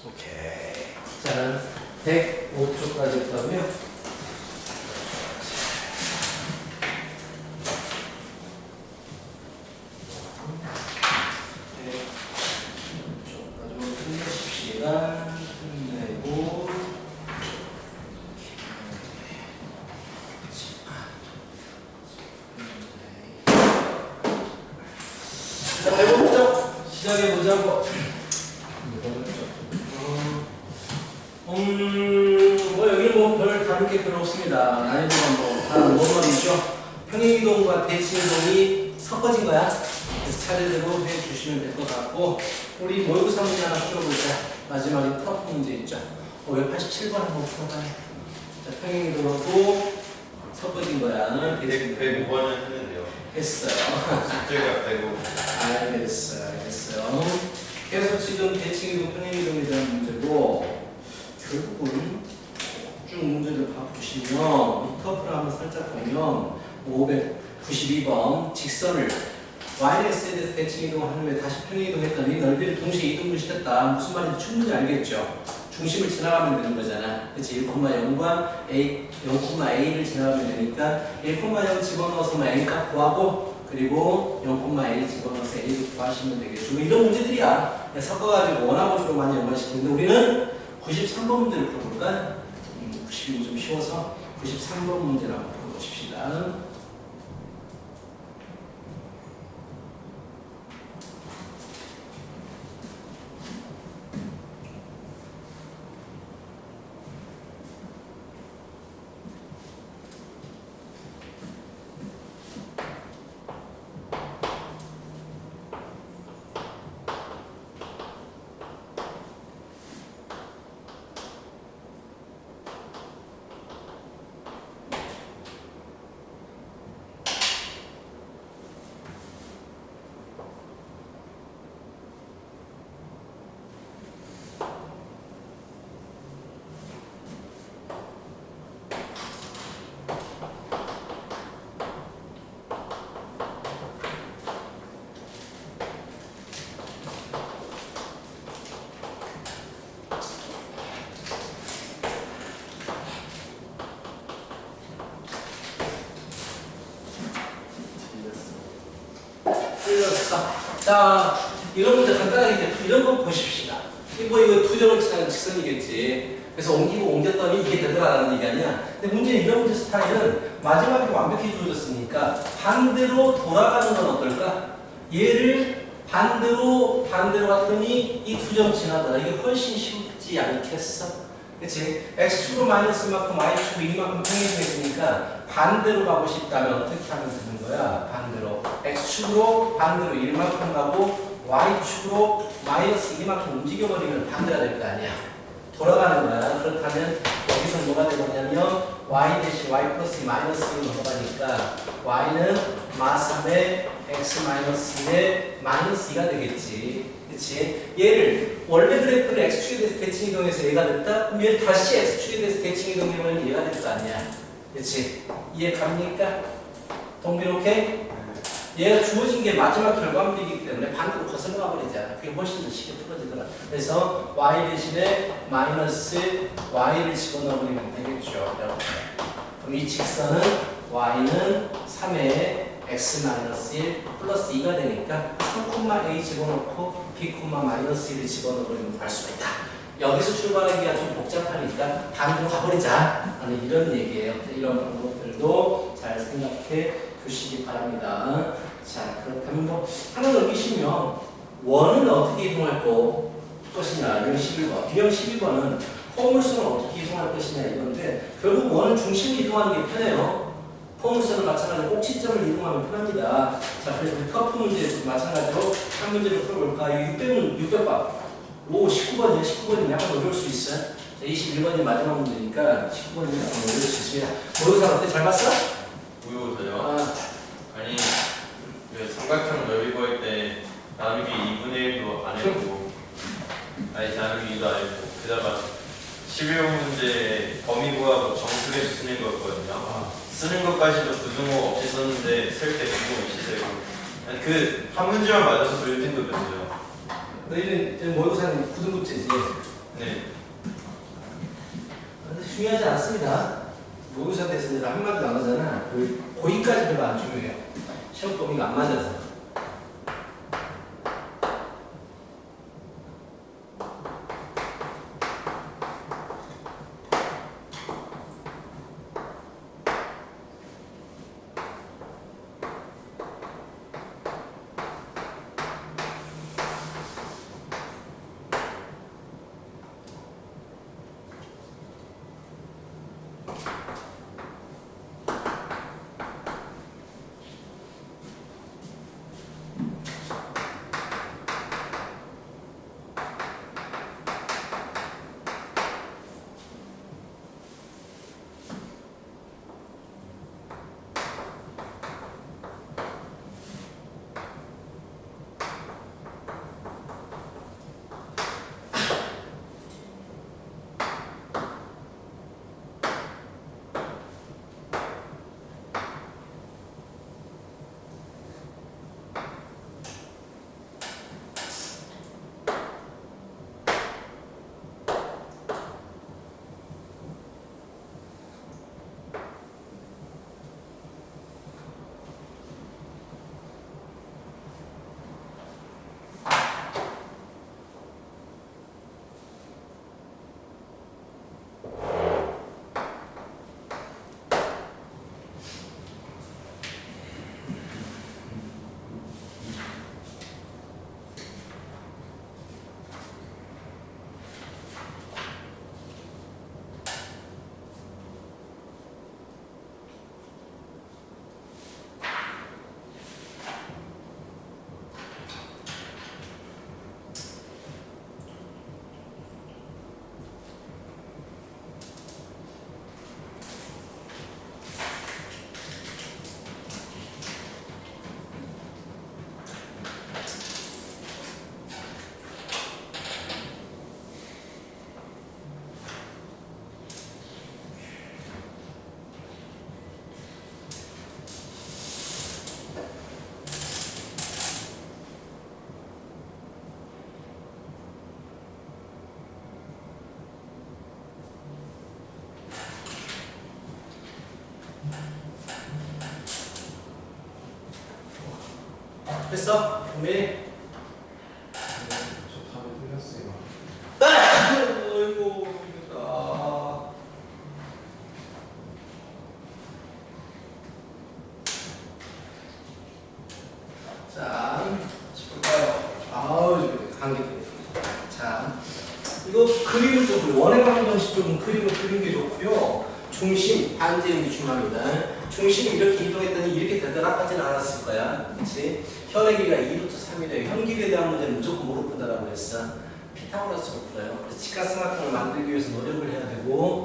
오케이. 자, 105초까지 했다고요? 자, 해보자. 시작해보자고. 여기는 뭐 별 다를 게 별로 없습니다. 난이도가 뭐 말이죠. 평행이동과 대칭이동이 섞어진 거야. 그래서 차례대로 해주시면 될 것 같고, 우리 모의고사 문제 하나 풀어보자. 마지막에 터프 문제 있죠. 587번 한번 풀어봐요. 자, 평행이동하고 섞어진 거야. 105번은 했는데요. 했어요. 숙제가 105. 알겠어요. 그래서 지금 대칭이동, 평행이동에 대한 문제고, 결국은 쭉 문제를 봐보시면 터프를 한번 살짝 보면 592번 직선을 yx에 대해서 대칭이동한 후에 다시 평행이동했더니 넓이를 동시에 이동시켰다. 무슨 말인지 충분히 알겠죠? 중심을 지나가면 되는 거잖아. 그치? 1,0과 a, 0,a를 지나가면 되니까 1,0 집어넣어서 n값 구하고, 그리고 0,a 집어넣어서 a를 구하시면 되겠죠. 뭐 이런 문제들이야. 섞어가지고 원하고 주로 많이 연관시키는데, 우리는 93번 문제를 풀어볼까? 92는 좀 쉬워서 93번 문제를 한번 풀어보십시다. 자, 이런 문제 간단하게 이런 거 보십시다. 이거 두 점을 지나는 직선이겠지. 그래서 옮기고 옮겼더니 이게 되더라라는 얘기 아니야. 근데 문제는 이런 문제 스타일은 마지막에 완벽히 주어졌으니까 반대로 돌아가는 건 어떨까? 얘를 반대로 갔더니 이 두 점 지나더라. 이게 훨씬 쉽지 않겠어? 그치? x축으로 마이너스만큼 y축으로 2만큼 평행했으니까 반대로 가고 싶다면 어떻게 하면 되는 거야? 반대로 x축으로 반대로 1만큼 가고 y축으로 마이너스 2만큼 움직여버리면 반대가 될 거 아니야. 돌아가는 거야. 그렇다면 여기서 뭐가 되느냐면 y 대신 y 플러스 마이너스로 넘어가니까 y는 마3에 x 마이너스 1에 마이너스 2가 되겠지. 그치? 얘를 원래 그래프를 x축에 대해서 대칭이동해서 얘가 됐다? 그럼 얘를 다시 x축에 대해서 대칭이동해보면 얘가 될 거 아니야. 그치? 이해 갑니까? 동비롭게? 얘가 주어진 게 마지막 결과물이기 때문에 반대로 거슬러 버리잖아. 그게 훨씬 더 쉽게 풀어지더라. 그래서 y 대신에 마이너스 y를 집어넣으면 되겠죠. 이렇게. 그럼 이 직선은 y는 3에 x-1 플러스 2가 되니까 3,a 집어넣고 b, 마이너스 1을 집어넣으면 구할 수가 있다. 여기서 출발하기가 좀 복잡하니까 반대로 가버리자 하는 이런 얘기예요. 이런 방법들도 잘 생각해 주시기 바랍니다. 자, 그렇다면 뭐 하나 넘기시면 원은 어떻게 이동할 것이냐. 유형 11번. 유형 11번은 포물선을 어떻게 이동할 것이냐 이건데, 결국 원은 중심을 이동하는 게 편해요. 포물선은 마찬가지로 꼭지점을 이동하면 편합니다. 자, 그래서 우리 터프 문제 마찬가지로 한 문제를 풀어볼까요? 600번. 오, 19번이야. 19번이면 약간 어려울 수 있어요. 자, 21번이 마지막 문제니까 19번이면 약간 어려울 수 있습니다. 모의고사 어때? 잘 봤어? 모의고사요? 아니, 그 삼각형 넓이 구할 때 나누기 2분의 1도 안 했고, 아니 나누기 2도 안 했고, 그다가 11번 문제 범위 구하고 정수계수 쓰는 거였거든요. 쓰는 것까지도 부등호 없이 썼는데 쓸 때 부등호 없이 쓰고, 그 한 문제만 맞아서 돌림팀도 냈어요. 너희는 모의고사는 9등급제지. 네. 중요하지 않습니다. 모의고사 대신에 한마디도 안 하잖아. 거기까지 별로 안 중요해요. 시험 범위가 안 맞아서. 됐어? 준비? 저 답이 틀렸어요. 아이고 힘들다. 자, 볼까요? 아우 감기. 자, 이거 그림을 좀 원해가 한 번씩 좀 그림을 그리는 게 좋고요. 중심, 반지름이 중요합니다. 중심이 이렇게 이동했더니 이렇게 되더라까지는 않았을 거야. 그치? 현의 길이가 2루트 3이래요. 현 길이에 대한 문제는 무조건 무로 푼다라고 했어. 피타고라스로 풀어요. 그래서 직각삼각형을 만들기 위해서 노력을 해야 되고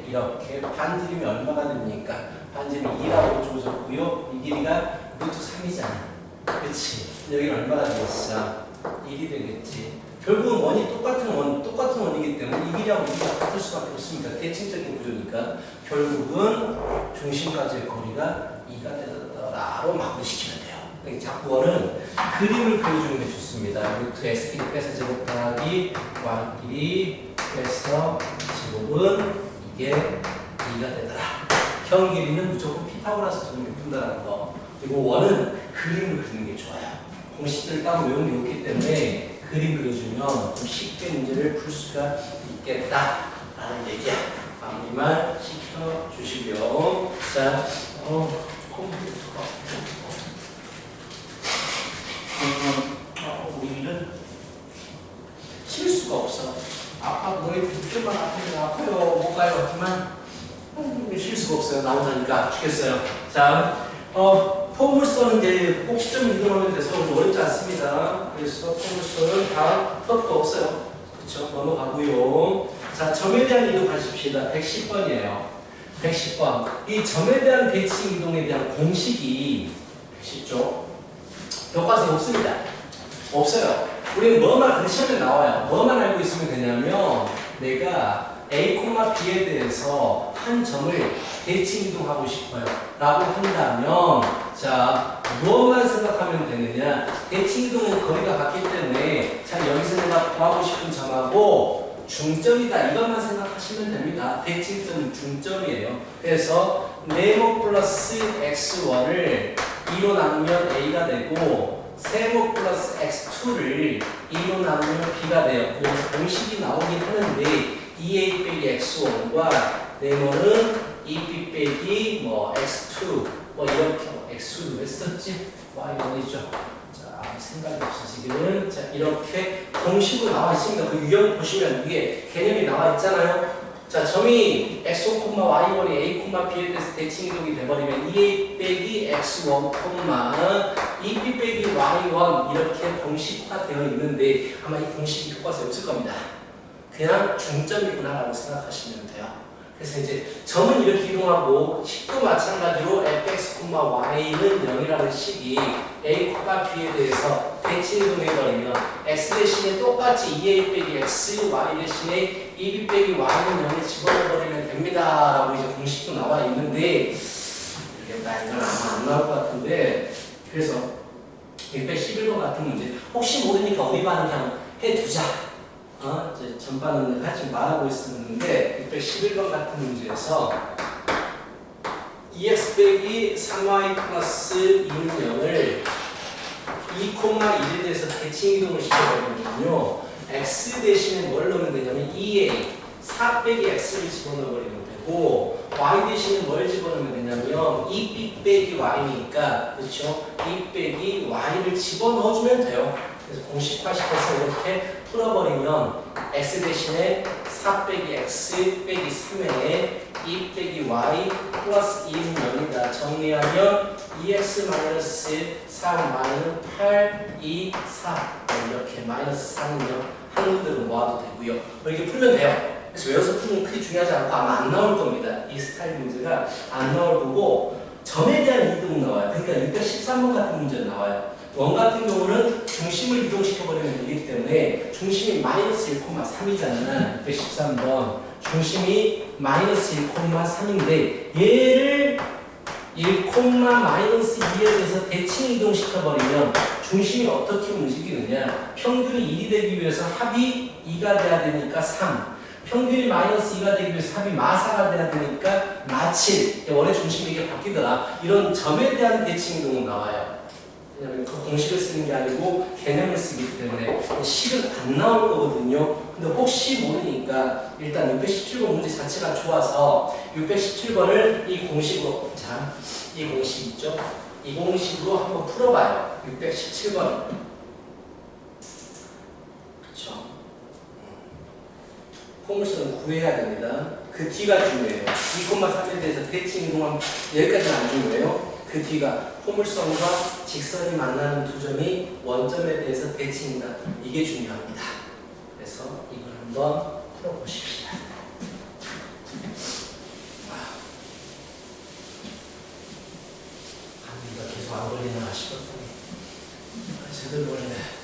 이렇게 반지름이 얼마가 됩니까? 반지름이 2라고 줘줬고요. 이 길이가 루트 3이잖아. 그치? 여기는 얼마가 되겠어? 1이 되겠지. 결국은 원이 똑같은 원이기 때문에 이 길이하고 이 길이가 같을 수밖에 없습니다. 대칭적인 구조니까 결국은 중심까지의 거리가 2가 되더라로 마무리시키면 돼요. 그러니까 자꾸 원은 그림을 그려주는 게 좋습니다. 루트 S끼리 빼서 제곱 더하기 Y끼리 빼서 제곱은 이게 2가 되더라. 형 길이는 무조건 피타고라스 도움을 푼다는 거. 그리고 원은 그림을 그리는 게 좋아요. 공식들을 따로 외우는 게 없기 때문에 그림 그려주면 좀 쉽게 문제를 풀 수가 있겠다라는 얘기야. 마무리만 시켜주시고요. 자, 컴퓨터가 우리는 쉴 수가 없어. 아빠 너희 좀만 아프면 아파요. 못 가요. 하지만 쉴 수가 없어요. 나 혼자니까 죽겠어요. 자, 포물선은 이제 꼭 시점 이동하면 돼서 어렵지 않습니다. 그래서 포물선은 다 턱도 없어요. 그렇죠? 넘어가고요. 자, 점에 대한 이동 가십시다. 110번이에요. 110번. 이 점에 대한 대칭 이동에 대한 공식이 110쪽 교과서에 없습니다. 없어요. 우리는 뭐만 시험에 나와요. 뭐만 알고 있으면 되냐면 내가 A, B에 대해서 한 점을 대칭 이동하고 싶어요. 라고 한다면 자, 무엇만 생각하면 되느냐? 대칭 이동은 거리가 같기 때문에 자, 여기서 내가 구하고 싶은 점하고 중점이다. 이것만 생각하시면 됩니다. 대칭점은 중점이에요. 그래서 네모 플러스 x1을 2로 나누면 a가 되고 세모 플러스 x2를 2로 나누면 b가 돼요. 그래서 공식이 나오긴 하는데 2a 빼기 x1과 네모는 2b 빼기 뭐 x2 뭐 이렇게 x2를 왜 썼지? y1이죠. 자, 생각이 없으시기는 자 이렇게 공식으로 나와 있습니다. 그 유형 보시면 이게 개념이 나와 있잖아요. 자, 점이 x1, y1이 a, b에 대해서 대칭이동이 돼버리면 2a 빼기 x1, 2b 빼기 y1 이렇게 공식화되어 있는데 아마 이 공식이 교과서에 없을 겁니다. 그냥 중점이구나라고 생각하시면 돼요. 그래서 이제 점은 이렇게 이동하고 식도 마찬가지로 fx, y는 0이라는 식이 a, b에 대해서 대칭이동해버리면 x 대신에 똑같이 2a 빼기 x, y 대신에 2b 빼기 y는 0을 집어넣어버리면 됩니다 라고 이제 공식도 나와 있는데 이게 이건 아마 안 나올 것 같은데 그래서 611번 같은 문제 혹시 모르니까 우리 반은 그냥 해두자. 이제 전반은 하지 말하고 있었는데 611번 같은 문제에서 2x 빼기 3y 플러스 2는 0을 2,1에 대해서 대칭이동을 시켜버리면요 x 대신에 뭘 넣으면 되냐면 2a 4 빼기 x를 집어넣어버리면 되고 y 대신에 뭘 집어넣으면 되냐면 2b 빼기 y니까 그렇죠? 2 빼기 y를 집어넣어주면 돼요. 그래서 공식화시켜서 이렇게 풀어버리면 x 대신에 4 빼기 x 빼기 3에 2 빼기 y 플러스 2는 0이다. 정리하면 2x 마이너스 3y는 8, 2, 4 이렇게 마이너스 4는 0 한문대로 모아도 되고요. 이렇게 풀면 돼요. 그래서 외워서 풀면 크게 중요하지 않고 아마 안 나올 겁니다. 이 스타일 문제가 안 나올 거고 점에 대한 이동 나와요. 그러니까 613번 같은 문제 나와요. 원 같은 경우는 중심을 이동시켜버리면 되기 때문에 중심이 마이너스 1,3이잖아. 613번 중심이 마이너스 1,3인데 얘를 1,-2에 대해서 대칭 이동시켜버리면 중심이 어떻게 움직이느냐 평균이 1이 되기 위해서 합이 2가 돼야 되니까 3 평균이 마이너스 2가 되기 위해서 합이 마4가 돼야 되니까 마7 원래 중심이 이게 바뀌더라. 이런 점에 대한 대칭 이동은 나와요. 왜냐면 그 공식을 쓰는 게 아니고 개념을 쓰기 때문에 식은 안 나올 거거든요. 근데 혹시 모르니까 일단 617번 문제 자체가 좋아서 617번을 이 공식으로 자, 이 공식 있죠? 이 공식으로 한번 풀어봐요. 617번 그렇죠? 포물선을 구해야 됩니다. 그 뒤가 중요해요. 2,3에 대해서 대칭 이동하면 여기까지는 안 중요해요. 그 뒤가 포물선과 직선이 만나는 두 점이 원점에 대해서 대칭이다. 이게 중요합니다. 그래서 이걸 한번 풀어보십시다. 감기가 계속 안 걸리나 싶었더니 제대로 걸리네.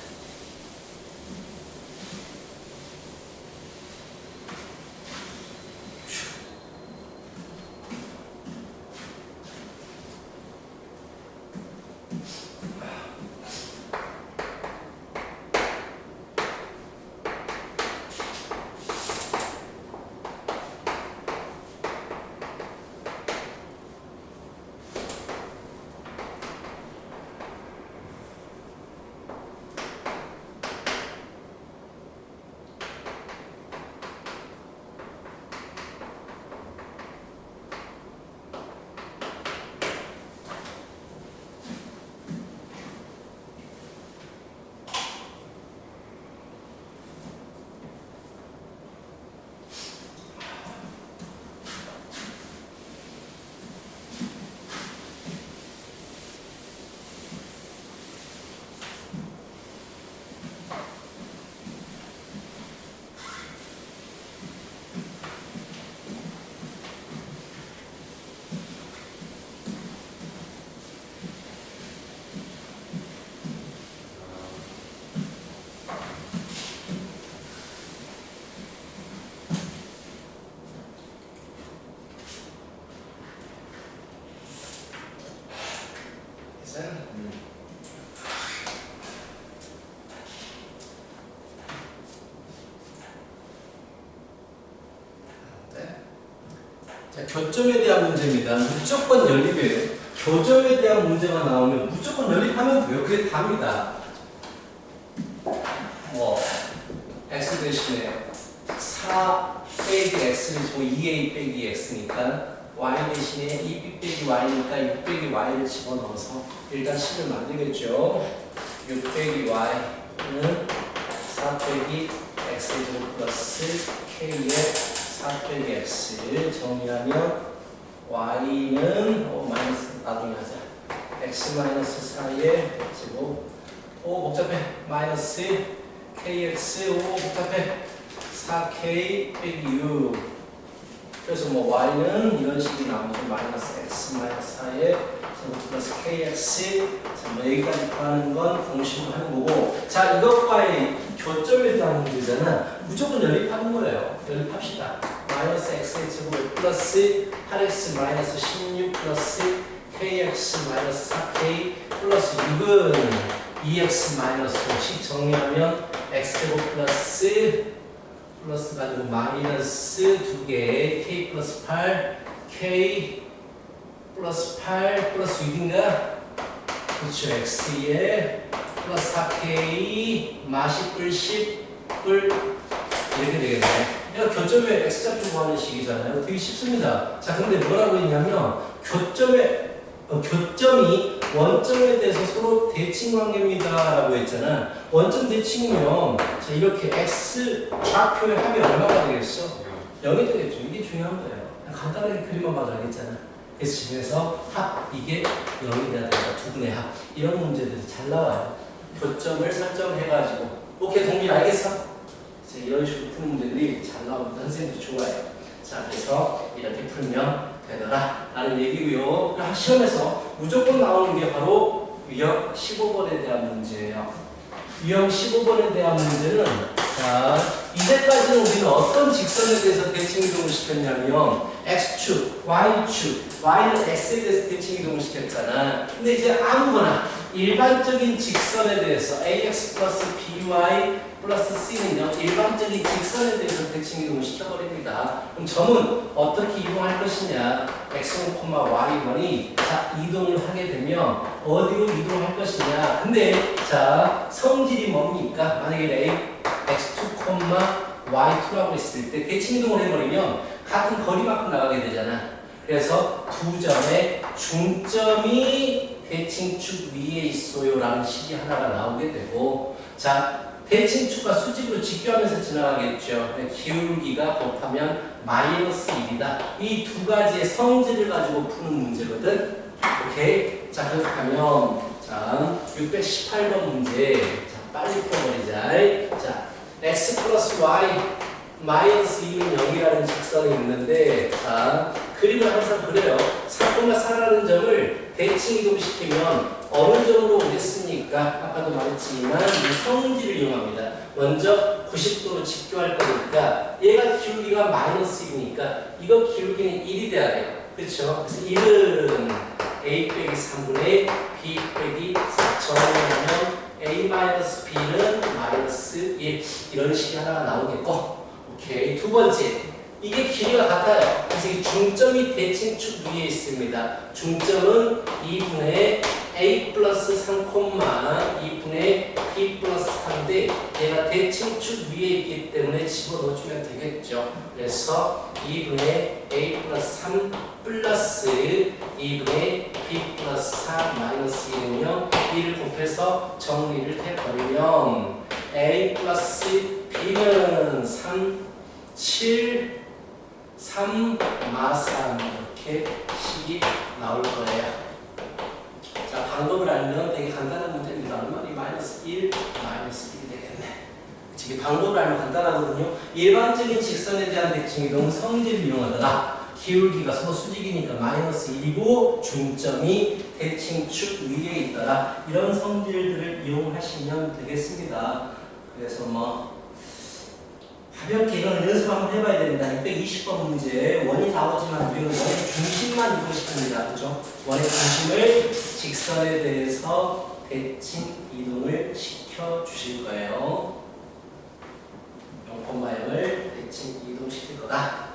자, 교점에 대한 문제입니다. 무조건 연립이에요. 교점에 대한 문제가 나오면 무조건 연립하면 돼요. 그게 답니다. x 대신에 4 빼기 x를 주고 2a 빼기 x니까 y 대신에 2b 빼기 y니까 6 빼기 y를 집어넣어서 일단 식을 만들겠죠. 6 빼기 y는 4 빼기 x를 주고 플러스 k의 4 빼기 x를 정리하면 y는 마이너스 나중에 하자. x 마이너스 4의 제곱 복잡해. 마이너스 kx 복잡해. 4k 빼기 6. 그래서 y는 이런 식이 나오면 마이너스 x 마이너스 4의 제곱 플러스 kx. 자, 여기까지 구하는 건 공식으로 하는 거고. 자, 이것과의 교점에 대한 문제잖아. 무조건 연립하는 거예요. 연립합시다. 마이너스 x의 제곱 플러스 8x 마이너스 16 플러스 kx 마이너스 4k 플러스 6은 2x 마이너스 5씩 정리하면 x제곱 플러스 가지고 마이너스 2개 k 플러스 8 k 플러스 8 플러스 6인가? 그렇죠. x에 플러스 4k 마시 뿔 10뿔 이렇게 되겠네. 이거 교점에 x좌표 구하는 식이잖아요. 되게 쉽습니다. 자, 근데 뭐라고 했냐면 교점이 원점에 대해서 서로 대칭 관계입니다 라고 했잖아. 원점 대칭이면 자, 이렇게 x 좌표의 합이 얼마가 되겠어? 0이 되겠죠. 이게 중요한 거예요. 간단하게 그림만 봐도 알겠잖아. 그래서 집에서 합 이게 0이 돼야 된다. 두분의 합. 이런 문제들이 잘 나와요. 교점을 설정해가지고. 오케이, 동민 알겠어? 이런 식으로 푸는 문제들이 잘 나옵니다. 선생님도 좋아해요. 자, 그래서 이렇게 풀면 되더라 라는 얘기고요. 시험에서 무조건 나오는 게 바로 유형 15번에 대한 문제예요. 유형 15번에 대한 문제는 자, 이제까지는 우리는 어떤 직선에 대해서 대칭이동을 시켰냐면 x축, y축, y는 x에 대해서 대칭이동을 시켰잖아. 근데 이제 아무거나 일반적인 직선에 대해서 ax 플러스 by 플러스 c는요, 일반적인 직선에 대해서 대칭 이동을 시켜버립니다. 그럼 점은 어떻게 이동할 것이냐? x1, y1이 자, 이동을 하게 되면 어디로 이동할 것이냐? 근데 자, 성질이 뭡니까? 만약에 x2, y2라고 했을 때 대칭 이동을 해버리면 같은 거리만큼 나가게 되잖아. 그래서 두 점의 중점이 대칭축 위에 있어요 라는 식이 하나가 나오게 되고, 자, 대칭축과 수직으로 직교하면서 지나가겠죠. 기울기가 곱하면 마이너스 1이다. 이 두 가지의 성질을 가지고 푸는 문제거든. 오케이. 자, 그렇게 하면 자, 618번 문제. 자, 빨리 풀어버리자. 자, x 플러스 y 마이너스 2는 0이라는 직선이 있는데, 자, 그림을 항상 그려요. 4,4라는 점을 대칭 이동시키면 어느 점으로 오겠습니까? 아까도 말했지만 이 성질을 이용합니다. 먼저 90도로 직교할 거니까 얘가 기울기가 마이너스 2니까 이거 기울기는 1이 돼야 돼요. 그렇죠? 그래서 1은 a 빼기 3분의 b 빼기 4 정리하면 a 마이너스 b는 마이너스 1 이런 식이 하나가 나오겠고, 오케이. 두 번째, 이게 길이가 같아요. 그래서 이 중점이 대칭축 위에 있습니다. 중점은 2분의 a 플러스 3, 2분의 b 플러스 3인데 얘가 대칭축 위에 있기 때문에 집어넣어주면 되겠죠. 그래서 2분의 a 플러스 3 플러스 2분의 b 플러스 4 마이너스 2는요. 2를 곱해서 정리를 해버리면 a 플러스 b는 3, 7, 3, 마3 이렇게 식이 나올 거예요. 자, 방법을 알면 되게 간단한 문제입니다. 얼마나 마이너스 1, 마이너스 1이 되겠네. 이게 방법을 알면 간단하거든요. 일반적인 직선에 대한 대칭 이동 성질을 이용하더라. 기울기가 서로 수직이니까 마이너스 1이고 중점이 대칭축 위에 있더라. 이런 성질들을 이용하시면 되겠습니다. 그래서 가볍게 이건 연습 한번 해봐야 됩니다. 620번 문제 원이 나오지만 우리는 원의 중심만 이동시킵니다. 그죠? 원의 중심을 직선에 대해서 대칭 이동을 시켜 주실 거예요. 0,0을 대칭 이동시킬 거다.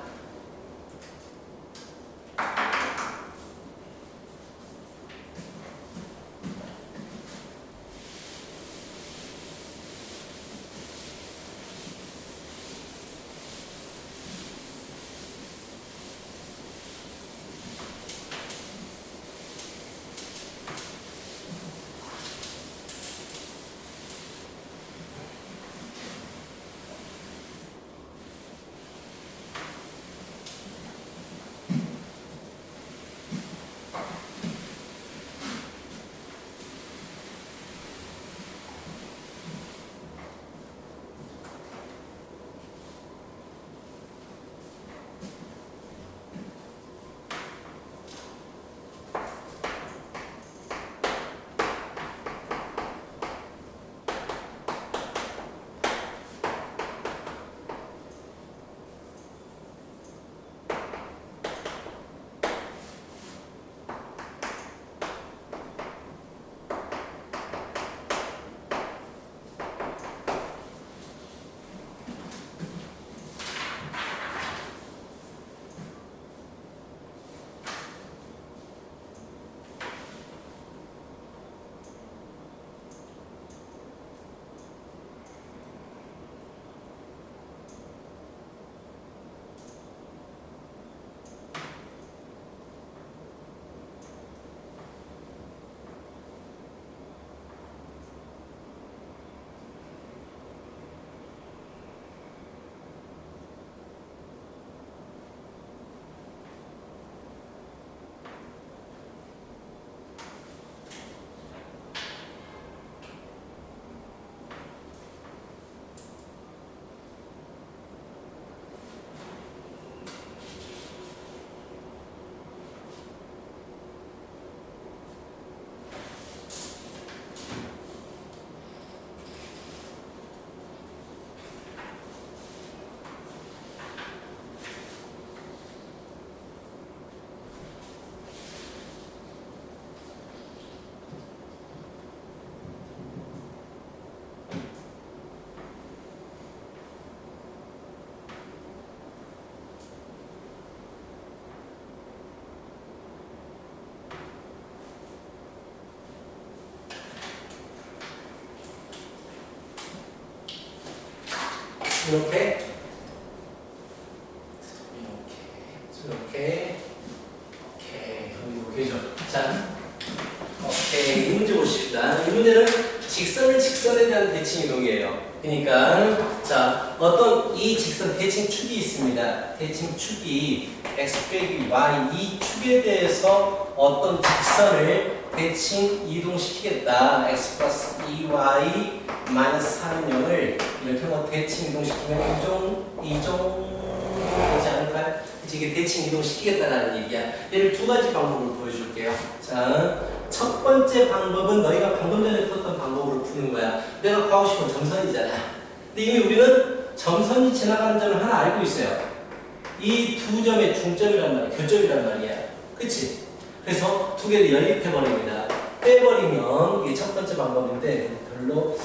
이렇게 오케이. 그죠? 자, 오케이. 이 문제 보십시다. 이 문제는 직선을 직선에 대한 대칭 이동이에요. 그러니까 자, 어떤 이 직선 대칭 축이 있습니다. 대칭 축이 x 빼기 y 이 축에 대해서 어떤 직선을 대칭 이동시키겠다. x 플러스 2y 마이너스 4는 0을 이렇게 뭐 대칭 이동시키면 이종 되지 않을까요? 이게 대칭 이동시키겠다라는 얘기야. 얘를 두 가지 방법으로 보여줄게요. 자, 첫 번째 방법은 너희가 방금 전에 풀었던 방법으로 푸는 거야. 내가 구하고 싶은 점선이잖아. 근데 이미 우리는 점선이 지나가는 점을 하나 알고 있어요. 이 두 점의 중점이란 말이야. 교점이란 말이야. 그치? 그래서 두 개를 연립해버립니다. 빼버리면 이게 첫 번째 방법인데 별로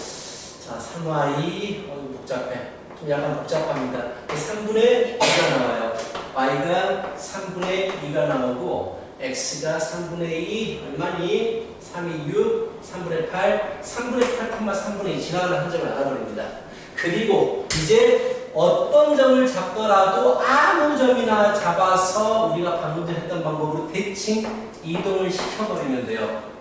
자 3y 복잡해. 좀 약간 복잡합니다. 3분의 2가 나와요. y가 3분의 2가 나오고 x가 3분의 2 얼마니? 3이 6, 3분의 8, 3분의 8, 3분의 2 지나가는 한 점을 알아버립니다. 그리고 이제 어떤 점을 잡더라도 아무 점이나 잡아서 우리가 방금 전에 했던 방법으로 대칭 이동을 시켜버리면 돼요.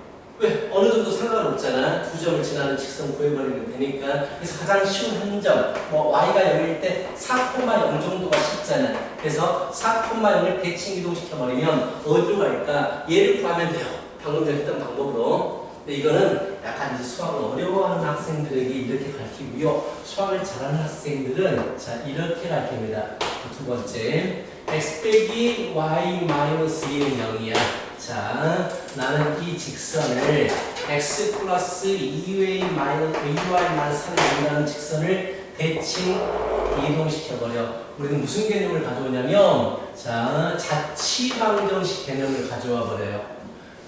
왜? 어느 정도 상관없잖아. 두 점을 지나는 직선 구해버리면 되니까. 그래서 가장 쉬운 한 점, 뭐 y가 0일 때 4,0 정도가 쉽잖아. 그래서 4,0을 대칭 이동시켜버리면 어디로 갈까? 얘를 구하면 돼요. 방금 전에 했던 방법으로. 근데 이거는 약간 이제 수학을 어려워하는 학생들에게 이렇게 가르치고요. 수학을 잘하는 학생들은 자 이렇게 가르칩니다. 두 번째, x 빼기 y 마이너스 2는 0이야. 자, 나는 이 직선을 x 플러스 2y 마이너스 3이 된다는 직선을 대칭 이동시켜버려. 우리는 무슨 개념을 가져오냐면 자, 자취방정식 개념을 가져와 버려요.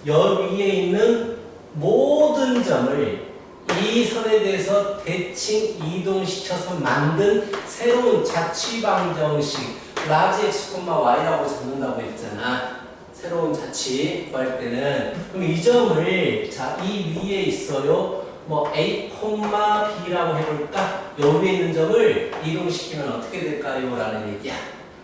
여 위에 있는 모든 점을 이 선에 대해서 대칭 이동시켜서 만든 새로운 자취방정식 라지 x, y라고 잡는다고 했잖아. 새로운 자취 구할 때는 그럼 이 점을 자, 이 위에 있어요. 뭐 a, b라고 해볼까? 여기에 있는 점을 이동시키면 어떻게 될까요? 라는 얘기야.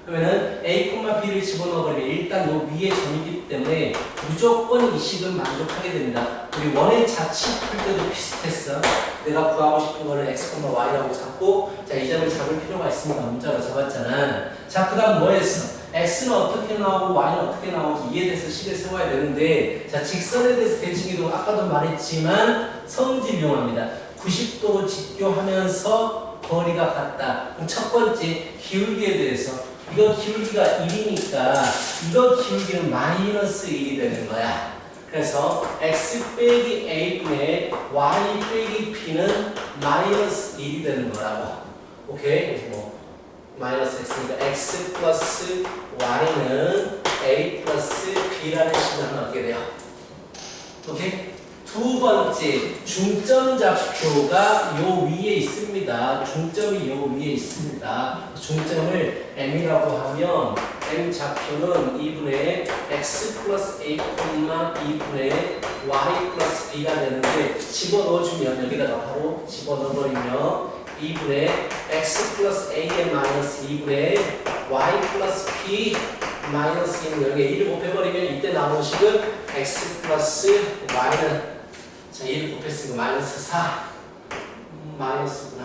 그러면은 a, b를 집어넣어버리면 일단 요 위에 점이기 때문에 무조건 이 식은 만족하게 됩니다. 우리 원의 자취 풀 때도 비슷했어. 내가 구하고 싶은 거를 x, y라고 잡고 자, 이 점을 잡을 필요가 있으니까 문자로 잡았잖아. 자, 그 다음 뭐 했어? x는 어떻게 나오고 y는 어떻게 나오지 이에 대해서 식을 세워야 되는데 자 직선에 대해서 대칭이동 아까도 말했지만 성질 이용합니다. 90도로 직교하면서 거리가 같다. 그럼 첫 번째 기울기에 대해서 이거 기울기가 1이니까 이거 기울기는 마이너스 1이 되는 거야. 그래서 x 빼기 a분의 y 빼기 b는 마이너스 1이 되는 거라고. 오케이? 그래서 뭐 마이너스 x니까 x 플러스 y는 a 플러스 b라는 식을 하나 얻게 돼요. 오케이? 두 번째, 중점 좌표가 요 위에 있습니다. 중점이 요 위에 있습니다. 중점을 m이라고 하면 m 좌표는 2분의 x 플러스 a, 2분의 y 플러스 b가 되는데 집어넣어주면 여기다가 바로 집어넣어버리면 2분의 x 플러스 a의 마이너스 2분의 y 플러스 b 마이너스 2는 여기에 1을 곱해버리면 이때 나오는 식은 x 플러스 y는 자 1을 곱했으니까 마이너스 4 마이너스구나.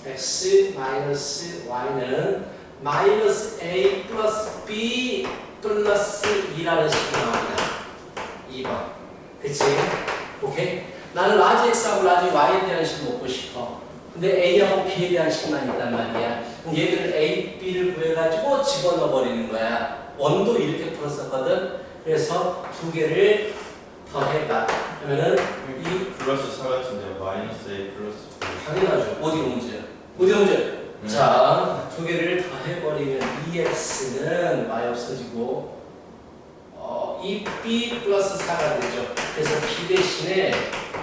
x 마이너스 y는 마이너스 a 플러스 b 플러스 2라는 식이 나옵니다. 2번 그치? 오케이? 나는 라지 x하고 라지 y에 대한 식 먹고 싶어. 근데 A하고 B에 대한 식만 있단 말이야. 그럼 얘들을 A, B를 구해가지고 집어넣어 버리는 거야. 원도 이렇게 풀었었거든. 그래서 두 개를 더해봐. 그러면은 이 플러스 4 같은데요. 마이너스 A 플러스 B. 당연하죠. 어디가 문제야? 어디가 문제? 자, 두 개를 더해버리면 2x는 y 없어지고 이 B 플러스 4가 되죠. 그래서 B 대신에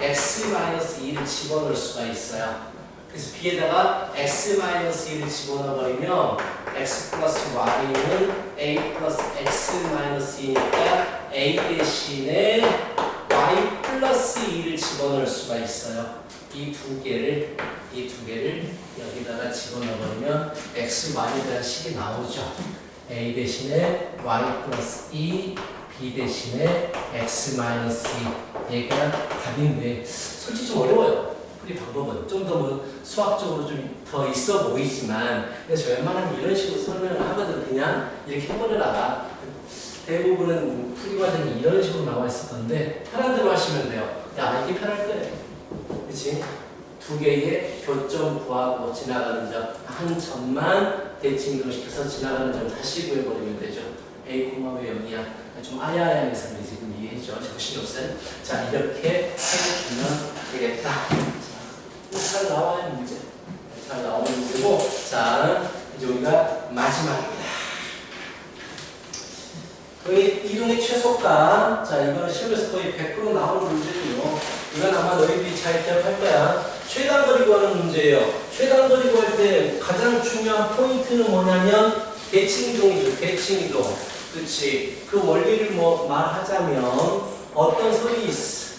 x-2를 집어넣을 수가 있어요. 그래서 B에다가 x-1을 집어넣어버리면 x 플러스 y는 a 플러스 x-2니까 a 대신에 y 플러스 2를 집어넣을 수가 있어요. 이 두 개를 여기다가 집어넣으면 x, y에 대한 식이 나오죠. a 대신에 y 플러스 2, b 대신에 x 마이너스 2. 얘가 답인데 솔직히 좀 어려워요. 풀이 방법은 좀 더 뭐 수학적으로 좀 더 있어 보이지만 그래서 웬만하면 이런 식으로 설명을 하거든. 그냥 이렇게 해버려라. 대부분은 풀이 과정이 이런 식으로 나와 있을 건데 편한 대로 하시면 돼요. 야, 이게 편할 거예요. 그치? 두 개의 교점 구하고 지나가는 점 한 점만 대칭 이동시켜서 지나가는 점 다시 구해버리면 되죠. A, 왜 0이야? 좀 아야아야한 사람이 지금 이해해줘. 정신이 없어요. 자, 이렇게 해주면 되겠다. 자, 잘 나와요, 문제. 잘 나오는 문제고. 자, 이제 우리가 마지막입니다. 거의 이동의 최소가. 자, 이거는 시험에서 거의 100% 나오는 문제고요. 이건 아마 너희들이 잘 기억할 거야. 최단거리 구하는 문제예요. 최단거리 구할 때 가장 중요한 포인트는 뭐냐면 대칭이동이죠. 대칭이동. 그렇지. 그 원리를 뭐 말하자면 어떤 선이 있어.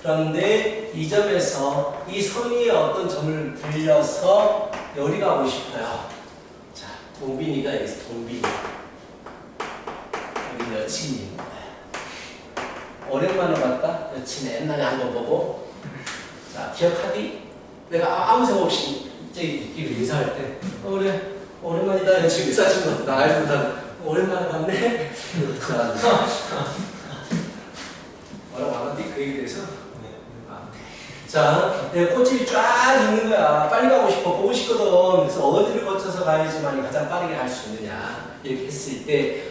그런데 이 점에서 이 선 위에 어떤 점을 들려서 여기 가고 싶어요. 자, 동빈이가 여기서 동빈이. 여기 여친이. 오랜만에 봤다. 여친 옛날에 한번 보고. 자, 기억하디? 내가 아무 생각 없이 이끼를 인사할 때 그래 오랜만이다. 여친 인사하신 거 나 알고 다 오랜만에 봤네. 뭐라고 안 하디? 그 얘기에 대해서? 자, 내가 꽃집이 쫙 있는 거야. 빨리 가고 싶어. 보고 싶거든. 그래서 어디를 거쳐서 가야지만 가장 빠르게 갈 수 있느냐. 이렇게 했을 때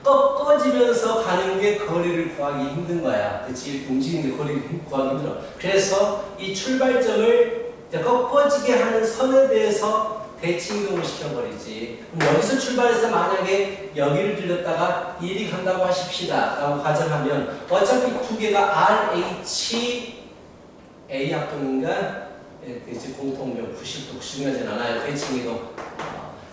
꺾어지면서 가는 게 거리를 구하기 힘든 거야. 그치? 이렇게 움직이는 게 거리를 구하기 힘들어. 그래서 이 출발점을 꺾어지게 하는 선에 대해서 대칭이동을 시켜버리지. 그럼 여기서 출발해서 만약에 여기를 들렸다가 이리 간다고 하십시다. 라고 가정하면 어차피 두 개가 RH A 합동인가? 이제 공통명 90도 90년까지 나눠요. 대칭이동.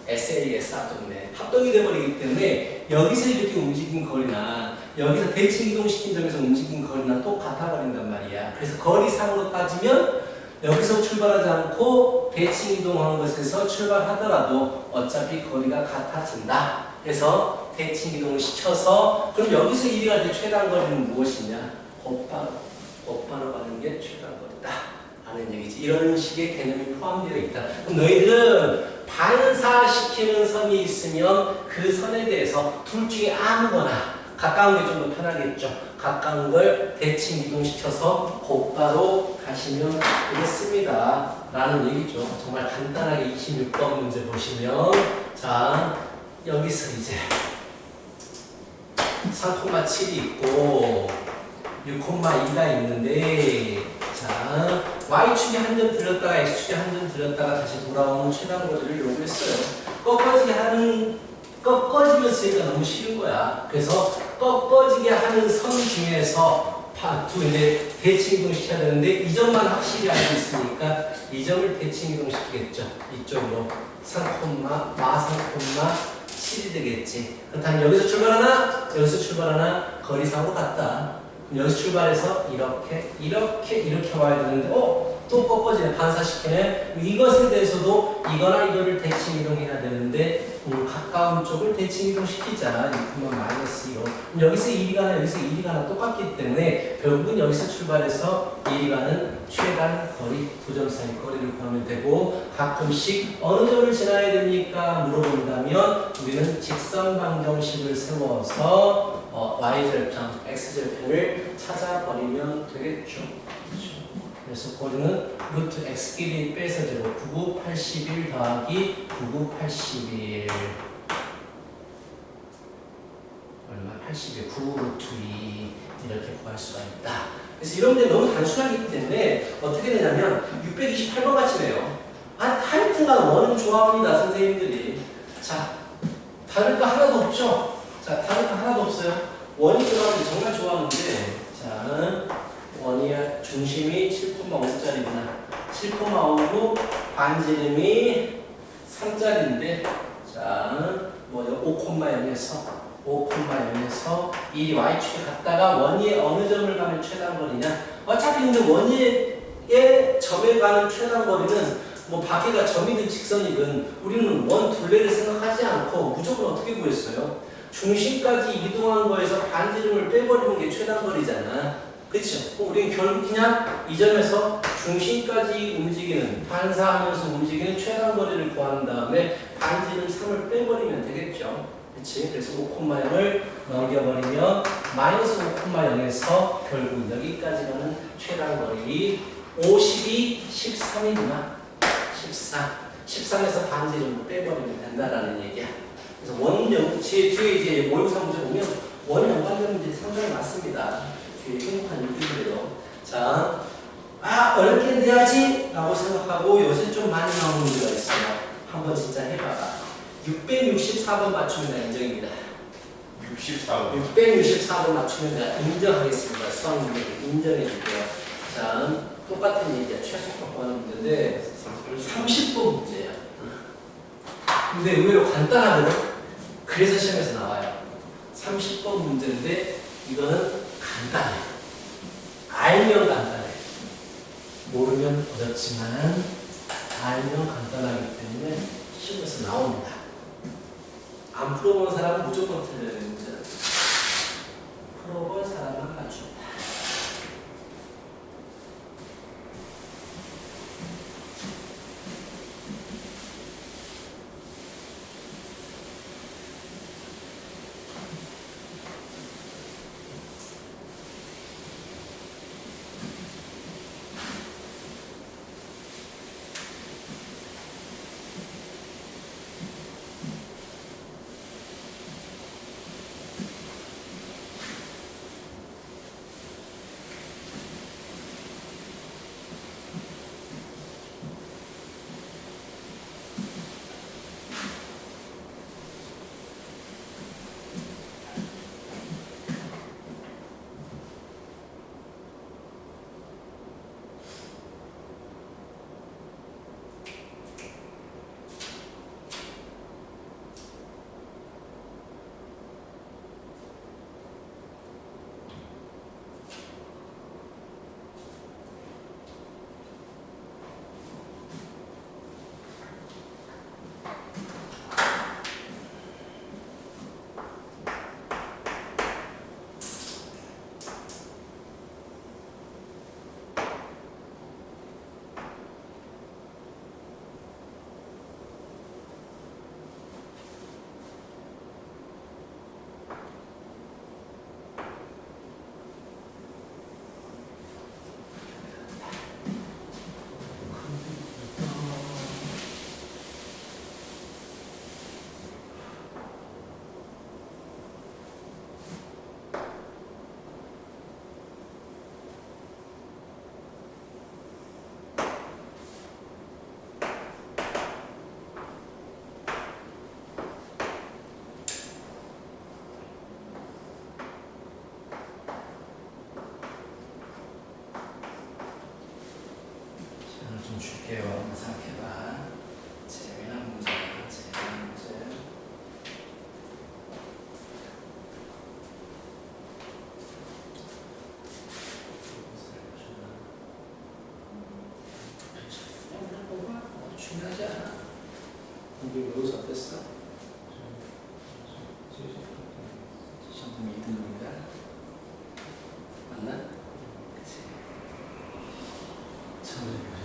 SAS 합동이네. 합동이 돼버리기 때문에 여기서 이렇게 움직인 거리나 여기서 대칭 이동시킨 점에서 움직인 거리나 똑같아 버린단 말이야. 그래서 거리상으로 따지면 여기서 출발하지 않고 대칭 이동한 곳에서 출발하더라도 어차피 거리가 같아진다. 그래서 대칭 이동을 시켜서 그럼 여기서 이리 갈 때 최단 거리는 무엇이냐? 곧바로 가는 게 최단 거리다. 라는 얘기지. 이런 식의 개념이 포함되어 있다. 그럼 너희들은 반사시키는 선이 있으면 그 선에 대해서 둘 중에 아무거나 가까운 게 좀 더 편하겠죠. 가까운 걸 대칭 이동시켜서 곧바로 가시면 되겠습니다. 라는 얘기죠. 정말 간단하게 26번 문제 보시면 자 여기서 이제 3,7이 있고 6,2가 있는데 자 Y축에 한 점 들렸다가 X축에 한 점 들렸다가 다시 돌아오는 최단 거리를 요구했어요. 꺾어지면서 얘가 너무 싫은 거야. 그래서 꺾어지게 하는 선 중에서 이제 대칭 이동 시켜야 되는데 이 점만 확실히 알고 있으니까 이 점을 대칭 이동 시키겠죠. 이쪽으로 3,7이 되겠지. 그렇다면 여기서 출발하나 여기서 출발하나 거리상으로 같다. 여기서 출발해서 이렇게 와야 되는데 또 꺾어지네. 반사시키네. 이것에 대해서도 이거나 이거를 대칭 이동해야 되는데 가까운 쪽을 대칭 이동시키자. 6,-2로 여기서 이리 가나 여기서 이리 가나 똑같기 때문에 결국은 여기서 출발해서 이리 가는 최단 거리 두 점 사이 거리를 구하면 되고 가끔씩 어느 점을 지나야 됩니까? 물어본다면 우리는 직선 방정식을 세워서 y절편, x절편을 찾아버리면 되겠죠. 그래서 거리는 루트 x끼리 빼서 제곱 9981 더하기 9981 얼마? 81 9루트 2 이렇게 구할 수가 있다. 그래서 이런 문제 너무 단순하기 때문에 어떻게 되냐면 628번 같이 돼요. 하여튼간 원은 좋아합니다 선생님들이. 자 다를 거 하나도 없죠. 자 다를 거 하나도 없어요. 원이 들어가면 정말 좋아하는데 자 원이 중심이 7,5짜리구나. 7,5로 반지름이 3짜리인데 자 뭐 5,0에서 5,0에서 1이 y축에 갔다가 원위의 어느 점을 가면 최단거리냐? 어차피 근데 원위의 점에 가는 최단거리는 뭐 밖에가 점이든 직선이든 우리는 원 둘레를 생각하지 않고 무조건 어떻게 구했어요? 중심까지 이동한 거에서 반지름을 빼버리는 게 최단거리잖아. 그렇죠? 우리는 결국 그냥 이 점에서 중심까지 움직이는 반사하면서 움직이는 최단거리를 구한 다음에 반지름 3을 빼버리면 되겠죠. 그렇지? 그래서 5,0을 넘겨버리면 마이너스 5,0에서 결국 여기까지 가는 최단거리 52, 13이구나. 13에서 반지름을 빼버리면 된다라는 얘기야. 그래서 원령 뒤에 이제 모의고사 문제 보면 원형 관련 문제 상당히 많습니다. 뒤에 행복한 느낌으로. 자, 어렵게 내야지 라고 생각하고 요새 좀 많이 나오는 문제가 있어요. 한번 진짜 해봐봐. 664번 맞추면 내가 인정입니다. 64번. 664번 맞추면 내가 인정하겠습니다. 수학 문제 인정해줄게요. 자, 똑같은 얘기야. 최소값 구하는 문제인데 30번 문제야. 근데 의외로 간단하거든. 그래서 시험에서 나와요. 30번 문제인데 이거는 간단해. 알면 간단해. 모르면 어렵지만 알면 간단하기 때문에 시험에서 나옵니다. 안 풀어본 사람은 무조건 틀려야 되는 문제는 풀어본 사람만 맞춥니다. 좀 줄게요. 생각해봐. 재미난 문제야. 재미난 문제. 중요하지 않아. 우리 여기서 어땠어? 시험팀 2등입니다. 맞나? 그치. 참.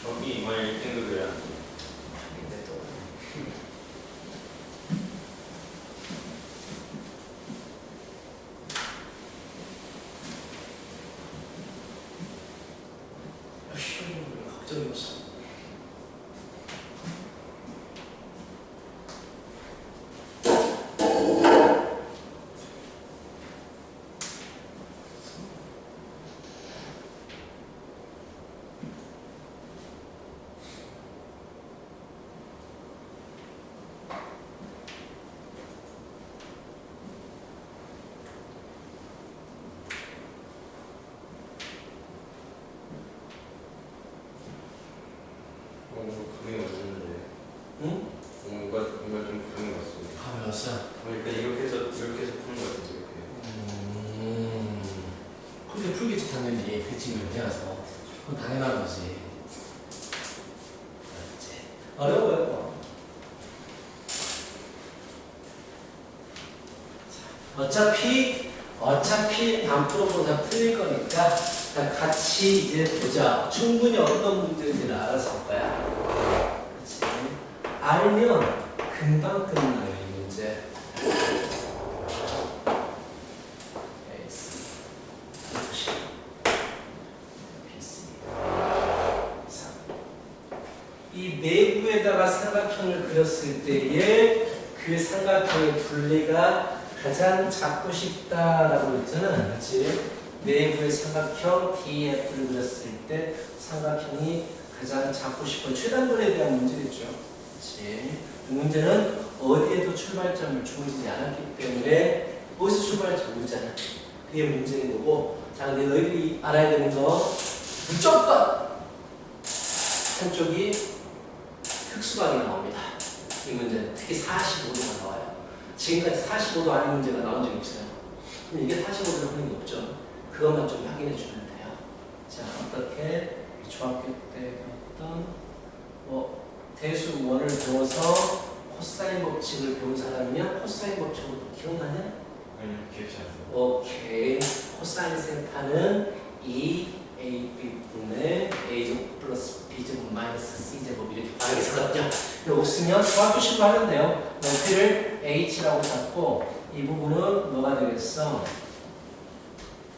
저기 이번에 1등급이야. 근데 또 걱정이 없어. 어떻게 풀겠지 당연히 대칭을 해서 그건 당연한 거지. 어려워요. 어차피 안 풀어보면 다 풀릴 거니까 같이 이제 보자. 충분히 어떤 문제인지를 알아서 할 거야. 그렇지? 알면 금방 끝나요 이 문제. 이 내부에다가 삼각형을 그렸을 때에 그 삼각형의 둘레가 가장 잡고 싶다라고 했잖아. 그렇지? 내부의 삼각형 DF를 그렸을 때 삼각형이 가장 잡고 싶은 최단거리에 대한 문제겠죠. 그렇지? 이 문제는 어디에도 출발점을 주어지지 않았기 때문에 어디서 출발할지 모르잖아. 그게 문제인 거고. 자, 근데 너희들이 알아야 되는 거 무조건 한쪽이 특수각이 나옵니다. 이 문제는 특히 45도가 나와요. 지금까지 45도 아닌 문제가 나온 적이 없어요. 그럼 이게 45도로 하는 게 없죠. 그것만 좀 확인해 주면 돼요. 자, 어떻게 중학교 때 배웠던 대수 원을 배워서 코사인 법칙을 배운 사람이면 코사인 법칙으로 기억나냐? 아니요, 기억이 안 나요. 오케이. 코사인 세타는 2ab 분의 a제곱 플러스 b제곱 마이너스 c제곱 이렇게 빠르게 써놨죠. 이거 없으면 중학교 식으로 하면 돼요. 높이를 h라고 잡고 이 부분은 뭐가 되겠어?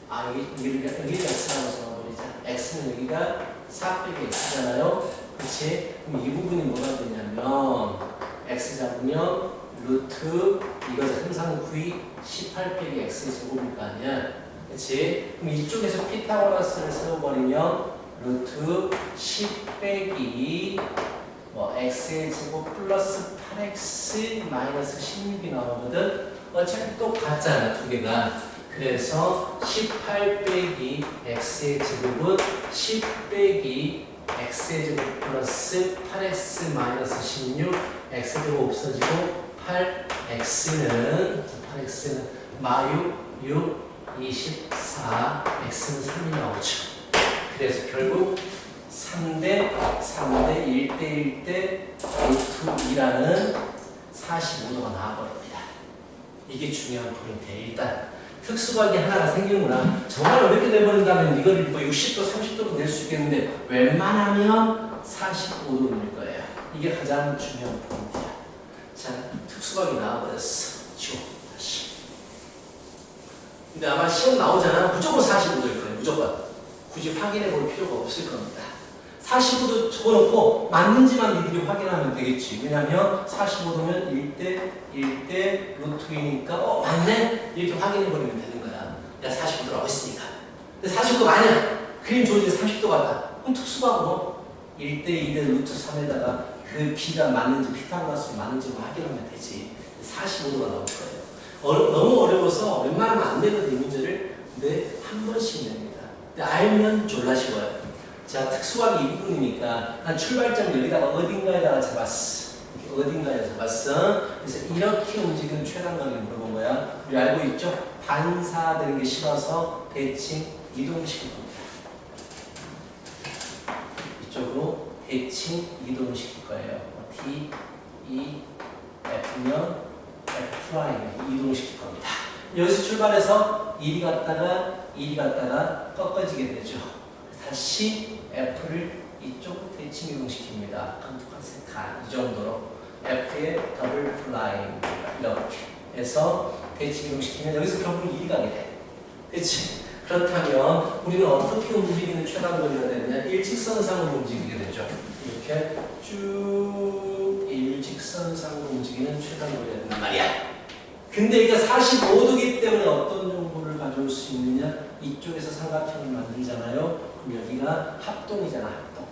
여기가 x라고 적어버리자. x는 여기가 4 빼기 x잖아요. 그렇지? 그럼 이 부분이 뭐가 되냐면 x 잡으면 루트 이거 항상 9이 18 빼기 x의 제곱일 거 아니야. 그렇지? 그럼 이쪽에서 피타고라스를 세워버리면 루트 10 빼기 x의 제곱 플러스 8x 마이너스 16이 나오거든. 어차피 똑같잖아 두 개가. 그래서 18 빼기 x의 제곱은 10 빼기 x의 제곱 플러스 8x 마이너스 16 x의 제곱 없어지고 8x는 마유 6 24 x는 3이 나오죠. 그래서 결국 3대 1대 1대 루트 2라는 45도가 나와버립니다. 이게 중요한 포인트예요. 일단 특수각이 하나가 생기는구나. 정말 어렵게 내버린다면 이걸 60도 30도로 낼 수 있겠는데 웬만하면 45도로 낼 거예요. 이게 가장 중요한 포인트야. 자, 특수각이 나와버렸어. 지워 다시. 근데 아마 시험 나오잖아. 무조건 45도일 거예요. 무조건. 굳이 확인해 볼 필요가 없을 겁니다. 45도 적어놓고 맞는지만 니들이 확인하면 되겠지. 왜냐면 45도면 1대 루트 2니까 맞네? 이렇게 확인해 버리면 되는 거야. 야 45도라고 했으니까. 근데 45도가 아니야. 그림 조직이 30도 같다. 그럼 특수각으로 1대 2대 루트 3에다가 그 b가 맞는지 피타고라스 맞는지 확인하면 되지. 45도가 나올 거예요. 너무 어려워서 웬만하면 안 되거든 이 문제를. 근데 한 번씩 냅니다. 근데 알면 졸라 쉬워요. 자, 특수각이 이 부분이니까 한 출발점 여기다가 어딘가에다가 잡았어. 어딘가에 잡았어. 그래서 이렇게 움직이는 최단거리를 물어본 거야. 우리 알고 있죠? 반사되는 게 싫어서 대칭 이동시킬 겁니다. 이쪽으로 대칭 이동시킬 거예요. T, E, F면 F 프라임 이동시킬 겁니다. 여기서 출발해서 1이 갔다가 꺾어지게 되죠. 다시 F를 이쪽으로 대칭 이동시킵니다. 감독한 세칸 이 정도로 F의 더블 플라임 이렇게 해서 대칭 이동시키면 여기서 결국 1이 가게 돼. 그렇지? 그렇다면 우리는 어떻게 움직이는 최단거리가 되느냐? 일직선상으로 움직이게 되죠. 이렇게 쭉 일직선상으로 움직이는 최단거리가 된단 말이야. 근데 이게 45도기 때문에 어떤 정보를 가져올 수 있느냐? 이쪽에서 삼각형을 만들잖아요. 그럼 여기가 합동이잖아, 합동.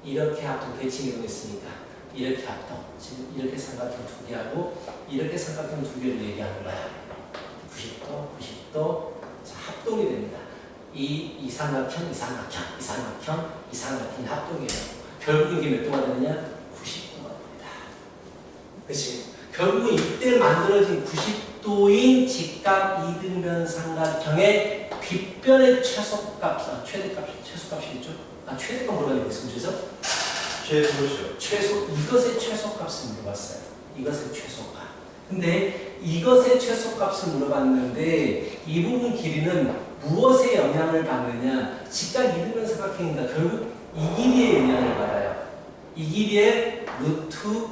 이렇게 합동, 대칭 이동했으니까. 이렇게 합동. 지금 이렇게 삼각형 두 개하고 이렇게 삼각형 두 개를 얘기하는 거야. 90도, 90도. 자, 합동이 됩니다. 이 삼각형, 이 삼각형이 합동이에요. 결국 이게 몇 도가 되느냐? 90도가 됩니다. 그치? 결국은 이때 만들어진 90도인 직각 이등변 삼각형의 빗변의 최소값, 최소값이겠죠? 최대값 물어봤는데 무슨 문제죠? 최소죠. 이것의 최소값을 물어봤어요. 이것의 최소값. 근데 이것의 최소값을 물어봤는데 이 부분 길이는 무엇에 영향을 받느냐? 직각 이등변 삼각형이니까 결국 이 길이에 영향을 받아요. 이 길이의 루트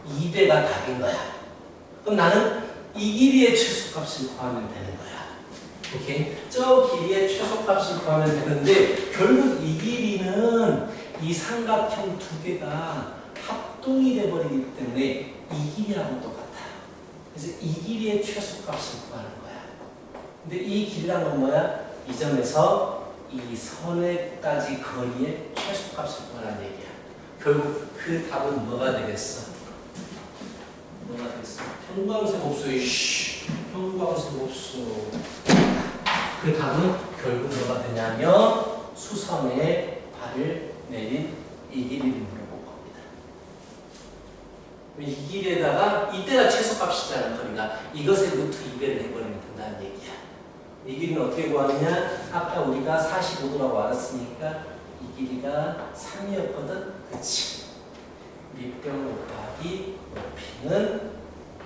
2배가 답인 거야. 그럼 나는 이 길이의 최소값을 구하면 되는 거야. 오케이? 저 길이의 최소값을 구하면 되는데 결국 이 길이는 이 삼각형 두 개가 합동이 돼버리기 때문에 이 길이하고 똑같아요. 그래서 이 길이의 최소값을 구하는 거야. 근데 이 길이란 건 뭐야? 이 점에서 이 선에까지 거리의 최소값을 구하는 얘기야. 결국 그 답은 뭐가 되겠어? 뭐가 되겠어? 형광색 곱수. 형광색 곱수. 그 답은 결국 뭐가 되냐면 수선에 발을 내린 이 길이를 물어볼 겁니다. 이 길이에다가 이때가 최소값이잖아. 거리가 이것의 루트 2배를 해버리면 된다는 얘기야. 이 길이는 어떻게 구하느냐? 아까 우리가 45도라고 알았으니까 이 길이가 3이었거든. 그치? 밑변 곱하기 높이는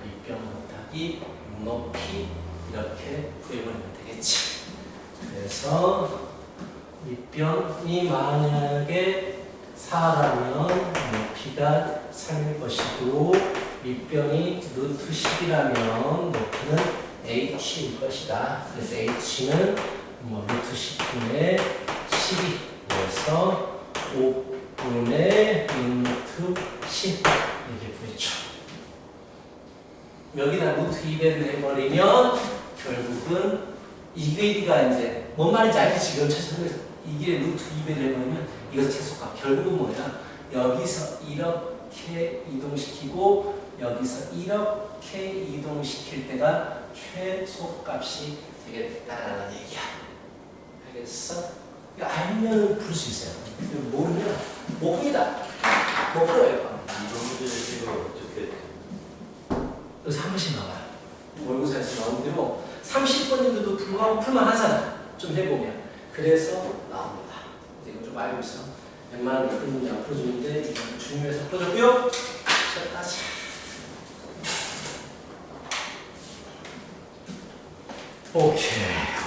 밑변 곱하기 높이 이렇게 구해버리면 되겠지. 그래서 밑변이 만약에 4라면 높이가 3일 것이고 밑변이 루트 10이라면 높이는 h일 것이다. 그래서 h는 루트 10분의 12에서 5분의 루트 10 이렇게 구했죠. 여기다 루트 2배를 해버리면 결국은 이 길이가 이제 뭔 말인지 알지? 지금 이게 루트 2배를 해버리면 이거 최소값. 결국은 뭐야? 여기서 이렇게 이동시키고 여기서 이렇게 이동시킬 때가 최소값이 되겠다라는 얘기야. 알겠어? 이거 알면 풀 수 있어요. 모르면 못 풉니다. 못 풀어요. 이런 문제를 식으로 어떻게 여기서 한 번씩 나와요. 모의고사에서 나오는 대로 30번인데도 불구하고 풀만 하잖아. 좀 해보면. 그래서 나옵니다. 이거 좀 알고 있어. 웬만하면 그런 문제 안 풀어주는데 이건 중요해서 풀어줬고요. 자, 다시. 오케이.